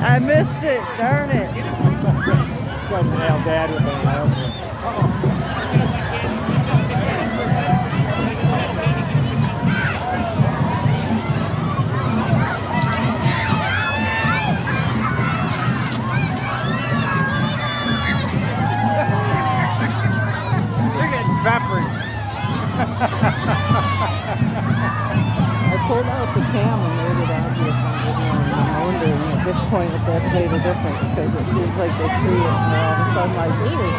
I missed it. Darn it. Got to nail Dad with that. You're getting peppered. I pulled out the cam and made it obvious on video, and I'm wondering at this point if that's made a difference, because it seems like they see it and they're all of a sudden like, ooh.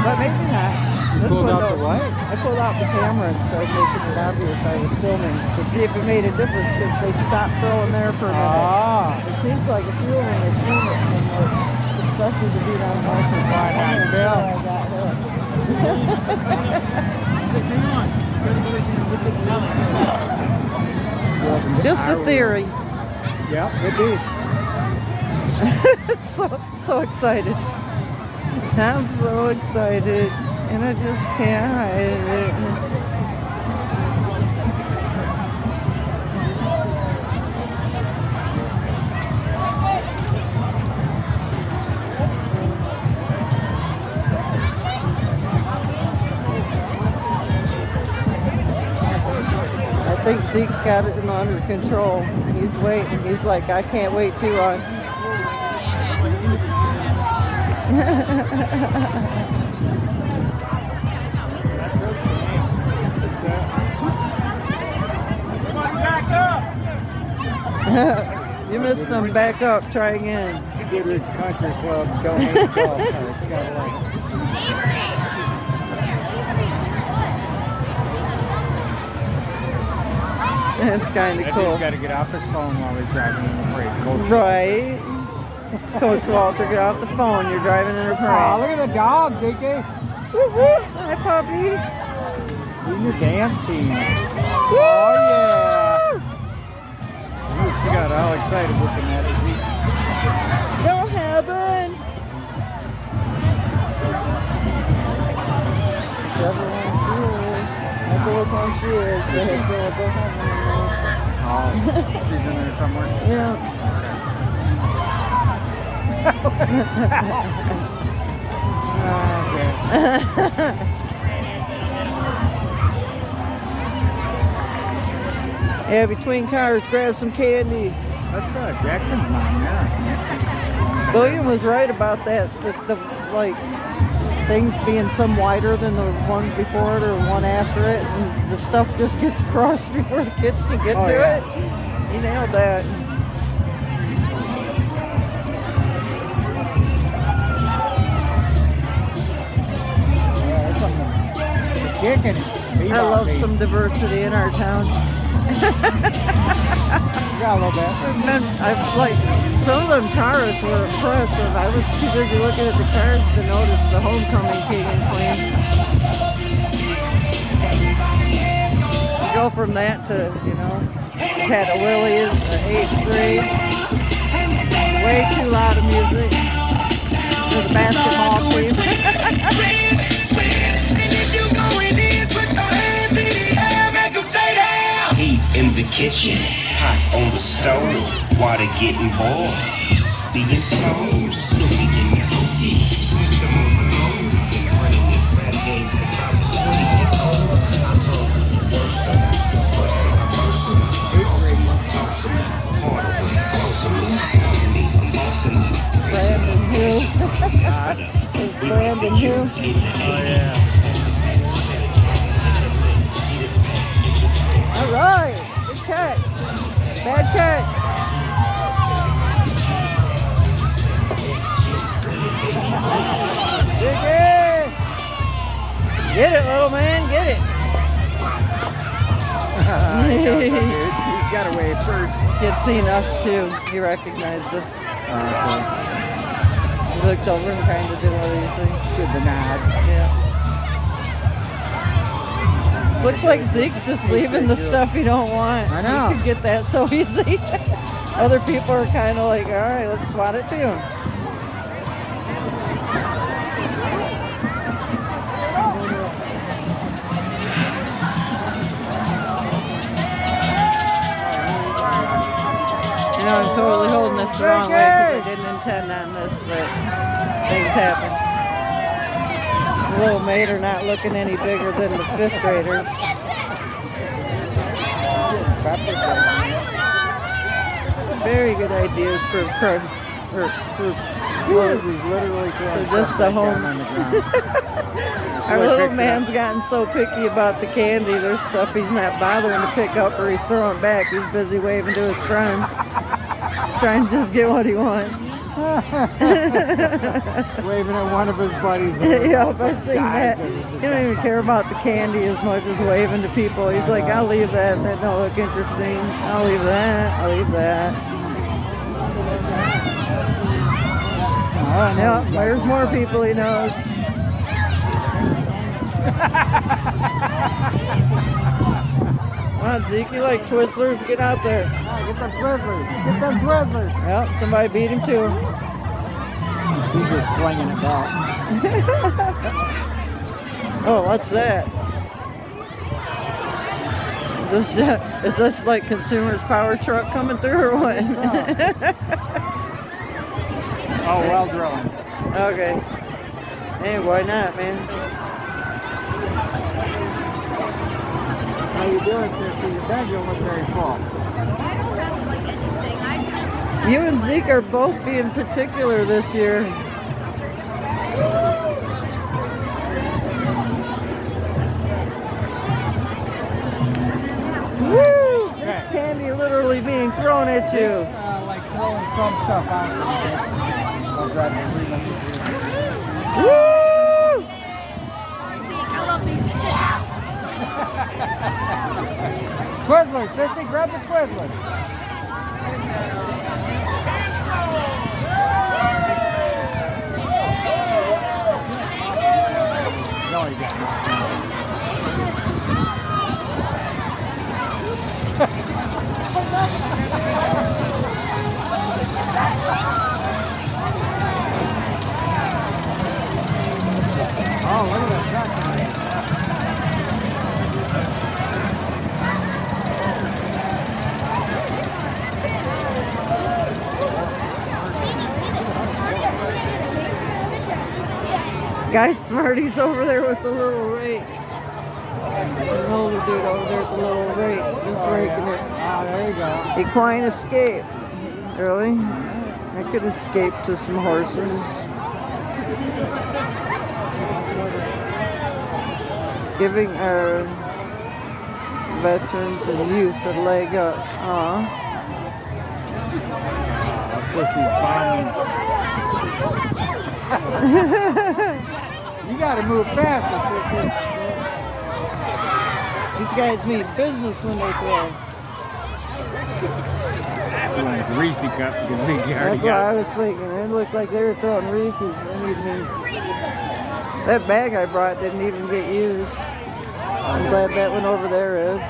But maybe not. You pulled out the what? I pulled out the camera and started making it obvious I was filming to see if it made a difference, because they'd stop throwing there for a minute. Ah. It seems like a few of them have seen it, and they're expected to be down market. Why not? Bill? I got hooked. Just a theory. Yeah, it is. so excited. I'm so excited, and I just can't hide it. I think Zeke's got it under control. He's waiting. He's like, I can't wait too long. Back up! You missed them. Back up. Try again. Goodrich Country Club, don't hit the golf carts. Got it right. That's kind of cool. He's got to get off his phone while he's driving in the parade. Coach. Right. Coach Walter, get off the phone. You're driving in a Oh, parade. look at the dog, Zeke. Woo woo. Hi, puppy. Junior dance team. Woo! Oh, yeah. Ooh, she got all excited looking at it. Don't happen. Everyone cheers. I go with one cheers. They have to go home. Oh, she's in there somewhere. Yeah. Yeah, between cars, grab some candy. That's Jackson's mom, yeah. William was right about that. The like things being some wider than the one before it or one after it, and the stuff just gets crushed before the kids can get to yeah. it. He nailed that. Kicking. I love some diversity in our town. Yeah, a little bit. I've like some of them cars were impressive. I was too busy looking at the cars to notice the homecoming king and queen. You go from that to, you know, had a Willie in the 8th grade. Way too loud of music. There's a basketball team. Heat in the kitchen, hot on the stove, water getting boiled, being slow, Snoopy in your hookie, Mr. Malone, running this rap game since I was 20 years old. I told you the worst of it, but I'm awesome, harder than awesome, I'm awesome. Brandon Hill. Brandon Hill. Oh, yeah. All right, good catch. Bad catch. Get it, little man, get it. He's got to wave first. Kid's seen us too. He recognized us. He looked over and kind of did one of these things. Give the nod. Yeah. Looks like Zeke's just leaving the stuff you don't want. I know. You could get that so easy. Other people are kind of like, all right, let's swat it too. the wrong way because I didn't intend on this, but things happen. Little Mater not looking any bigger than the 5th graders. Very good ideas for He's literally throwing just stuff a back home. down on the ground. Our little man's gotten so picky about the candy. There's stuff he's not bothering to pick up or he's throwing back. He's busy waving to his friends, trying to just get what he wants. Waving at one of his buddies. Yeah, if I seen that, he don't even care about the candy as much as waving to people. He's like, I'll leave that. That don't look interesting. I'll leave that. I'll leave that. Yeah, there's more people he knows. Come on, Zeke, you like Twizzlers? Get out there. Get them Twizzlers. Get them Twizzlers. Yep, somebody beat him too. She's just slinging it back. Oh, what's that? Is this like Consumer's power truck coming through or what? Oh, well drilling. Okay. Hey, why not, man? How you doing, sister? Your bedroom was very full. You and Zeke are both being particular this year. Woo! There's candy literally being thrown at you. Like throwing some stuff out. Woo! Twizzlers, sissy, grab the Twizzlers. No, you got Oh, look at that truck. Guy Smarty's over there with the little rake. An older dude over there with the little rake. Just raking it. Oh, there you go. Equine escape. Really? I could escape to some horses. Giving our veterans and youth a leg up. Aw. Sissy's bombing. You gotta move faster, sissy. These guys mean business when they throw. Doing a greasy cup because he already That's what I was thinking. It looked like they were throwing Reese's. That bag I brought didn't even get used. I'm glad that one over there is.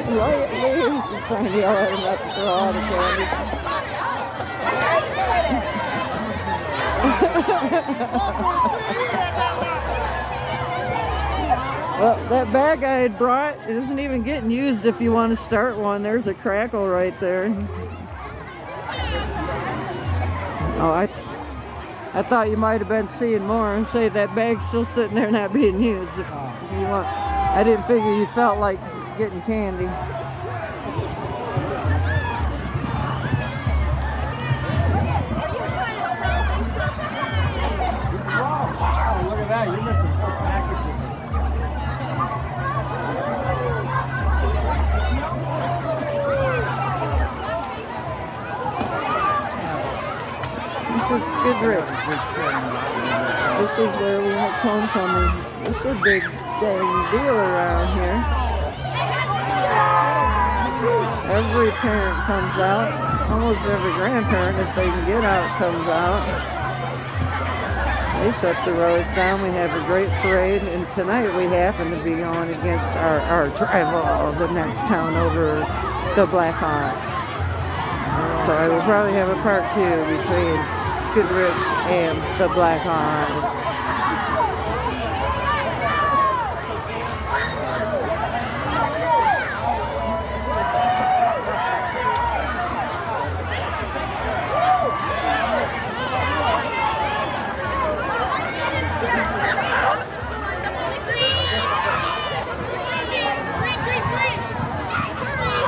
He's trying to yell at him not to throw all the candy. Well, that bag I had brought isn't even getting used if you want to start one. There's a crackle right there. Oh, I thought you might have been seeing more and say that bag's still sitting there not being used. If you want, I didn't figure you felt like getting candy. Wow, look at that. You're missing some packages. This is Goodrich. This is where we have homecoming. This is a big dang deal around here. Every parent comes out. Almost every grandparent, if they can get out, comes out. They shut the roads down. We have a great parade, and tonight we happen to be going against our rival, the next town over, the Black Hawks. So I will probably have a part 2 between Goodrich and the Black Hawks.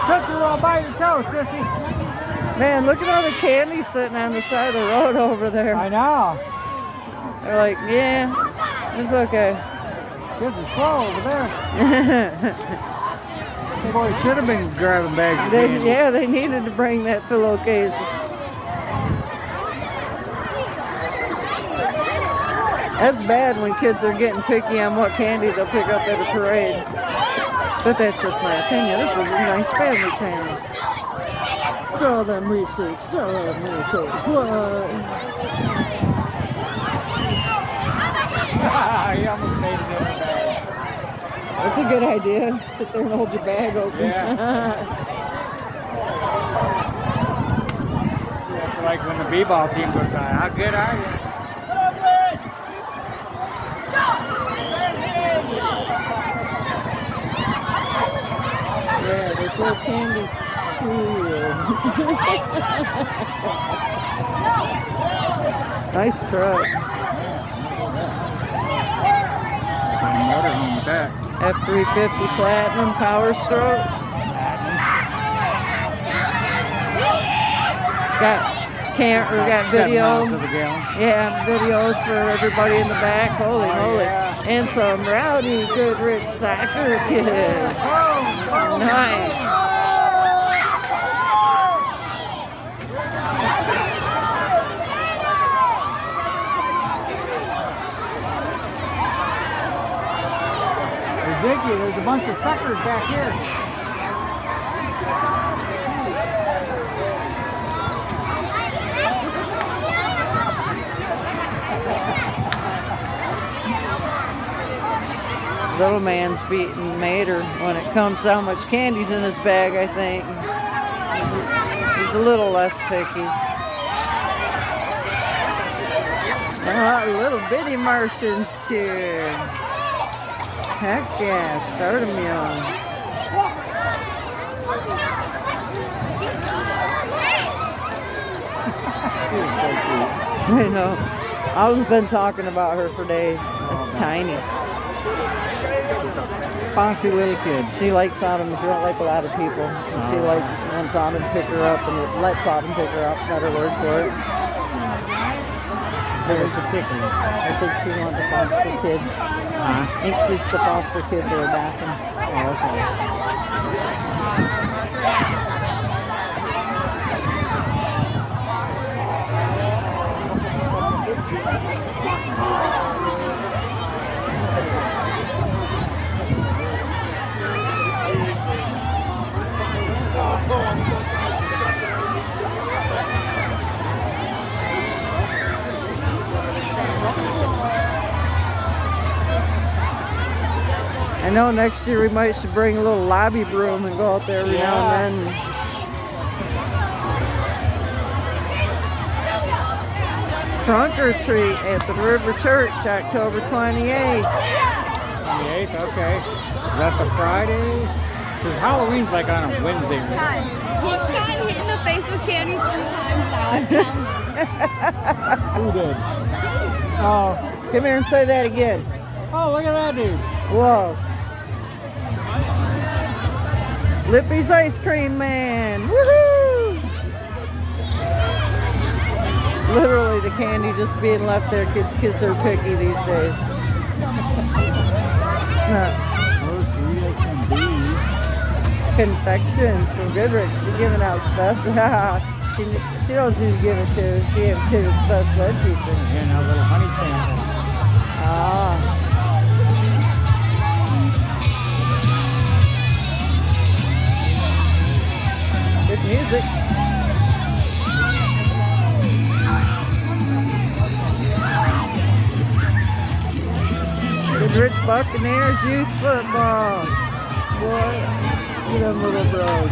Tootsie Roll by your toe, sissy. Man, look at all the candy sitting on the side of the road over there. I know. They're like, yeah, it's okay. Kids are slow over there. Boy, should have been grabbing bags of candy. Yeah, they needed to bring that pillowcase. That's bad when kids are getting picky on what candy they'll pick up at a parade. But that's just my opinion. This is a nice family channel. Tell them research, tell them research. What? He almost made it in the bag. That's a good idea. Sit there and hold your bag open. Yeah. Like when the b-ball team goes by. How good are you? Yeah, they throw candy to you. Nice truck. Motorhome with that. F350 Platinum Power Stroke. Got video. 7 miles to the gallon. Yeah, videos for everybody in the back. Holy moly. Yeah. And some rowdy Goodrich soccer kids. Nice. Ziggy, there's a bunch of suckers back here. Little man's beating Mater when it comes to how much candy's in his bag, I think. He's a little less picky. Little bitty Martians too. Heck yeah, start them young. I know. I've been talking about her for days. It's tiny. Bouncy little kid. She likes Autumn. She don't like a lot of people. She like wants Autumn to pick her up and lets Autumn pick her up. Better word for it. Very particular. I think she wants to foster kids. I think she's the foster kid they're adopting. Oh, okay. I know next year we might should bring a little lobby broom and go out there every now and then. Trunk or treat at the River Church, October 28th. 28th, okay. Is that the Friday? Because Halloween's like on a Wednesday. Guys, Zeke's gotten hit in the face with candy 3 times now. I've counted. Who did? Oh. Come here and say that again. Oh, look at that dude. Whoa. Lippy's Ice Cream Man. Woohoo! Literally the candy just being left there. Kids are picky these days. It's not. Oh, sweet as can be. Confections from Goodrich. She's giving out stuff. She knows who to give it to. She gave it to the special ed teacher. And a little honey sample. Ah. Good music. Goodrich Buccaneers Youth Football. Boy, you them little bros.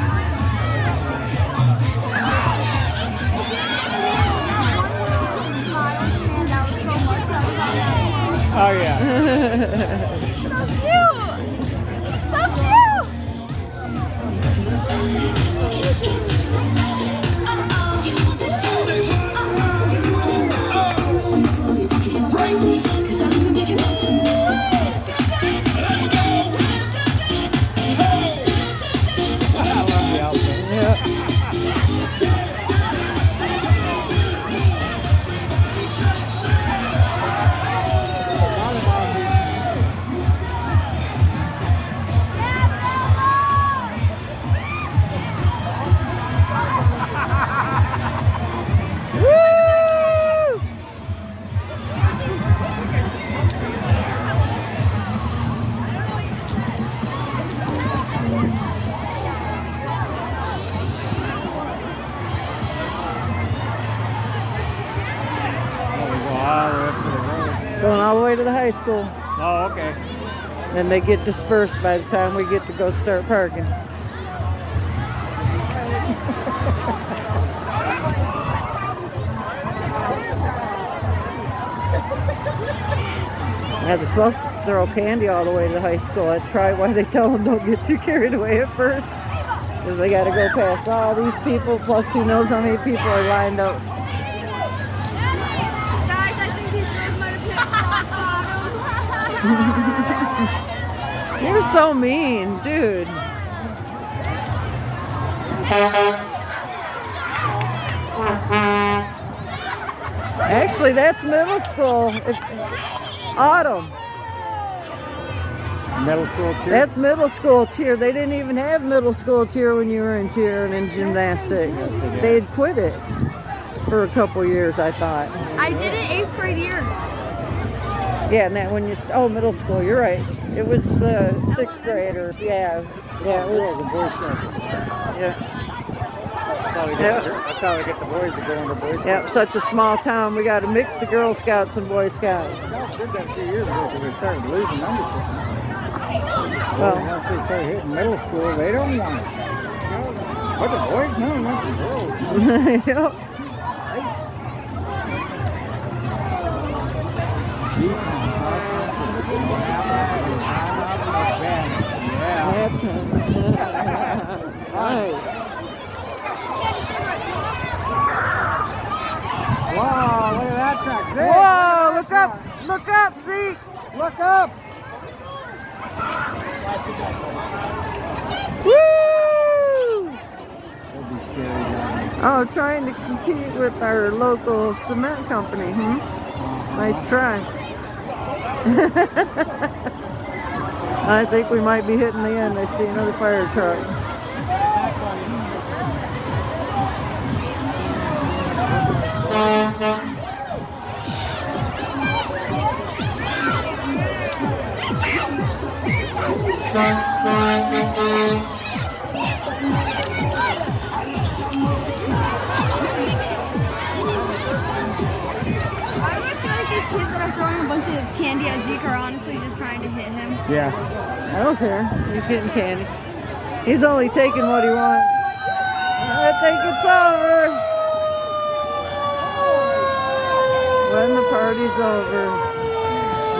Oh, yeah. So cute! So cute! I love the way to the high school. Oh, okay. Then they get dispersed by the time we get to go start parking. Yeah, they're supposed to throw candy all the way to the high school. That's probably why they tell them don't get too carried away at first. Because they got to go past all these people, plus who knows how many people are lined up. Guys, I think these girls might have picked rock bottom. You're so mean, dude. Actually, that's middle school. Autumn. Middle school cheer? That's middle school cheer. They didn't even have middle school cheer when you were in cheer and in gymnastics. They'd quit it for a couple years, I thought. I did it 8th grade year. Yeah, and that when you middle school. You're right. It was the 6th grader. Yeah, yeah, it was. The Boy Scouts. Yeah. That's how they get the boys to go into Boy Scouts. Yep, such a small town. We got to mix the Girl Scouts and Boy Scouts. Scouts did that a few years ago because they started losing membership. Well, Once they start hitting middle school, they don't want it. What, the boys? No, not the girls. yep. Right. Wow, look at that track. Whoa, look up, see? Look up. Woo! That'd be scary. Oh, trying to compete with our local cement company, Nice try. I think we might be hitting the end. I see another fire truck. Kids that are throwing a bunch of candy at Zeke are honestly just trying to hit him. Yeah. I don't care. He's getting candy. He's only taking what he wants. I think it's over. When the party's over,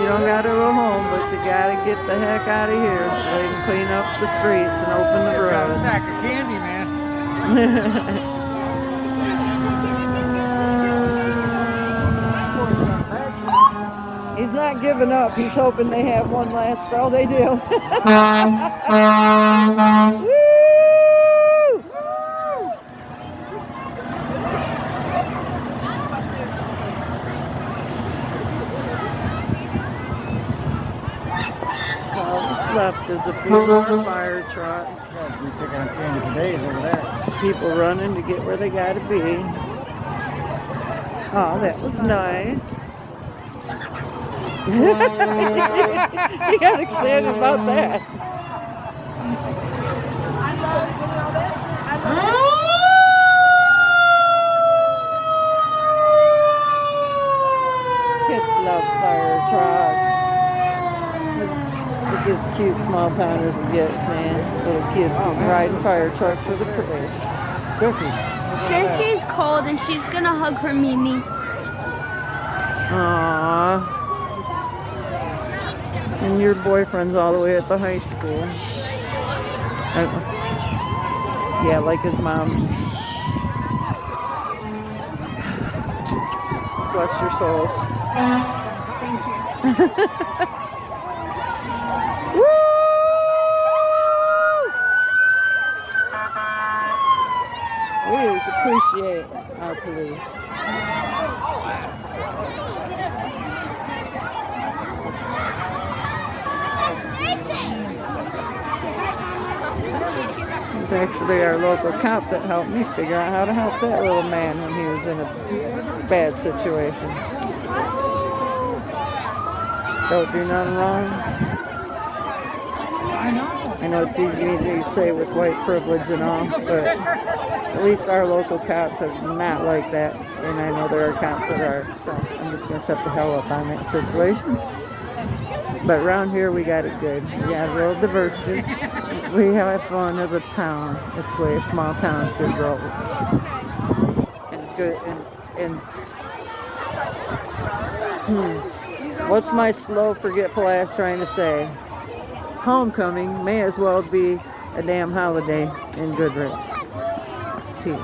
you don't gotta go home, but you gotta get the heck out of here so they can clean up the streets and open the Got a roads. sack of candy, man. He's not giving up. He's hoping they have one last throw. They do. Woo! All that's left is a few more fire trucks. We picking up candy for days over there. People running to get where they gotta be. Oh, that was nice. You got excited about that. Kids love fire trucks. It's just cute small towners and gets, man. Little kids riding fire trucks with the prettiest. Sissy's cold and she's gonna hug her Mimi. Aww. And your boyfriend's all the way at the high school. Yeah, like his mom. Bless your souls. Woo! We appreciate our police. It's actually our local cop that helped me figure out how to help that little man when he was in a bad situation. Don't do nothing wrong. I know it's easy to say with white privilege and all, but at least our local cops are not like that. And I know there are cops that are, so I'm just going to shut the hell up on that situation. But around here we got it good. We got a little diversity. We have fun as a town. It's the way a small town should roll. And good and what's my slow forgetful ass trying to say? Homecoming may as well be a damn holiday in Goodrich. Peace.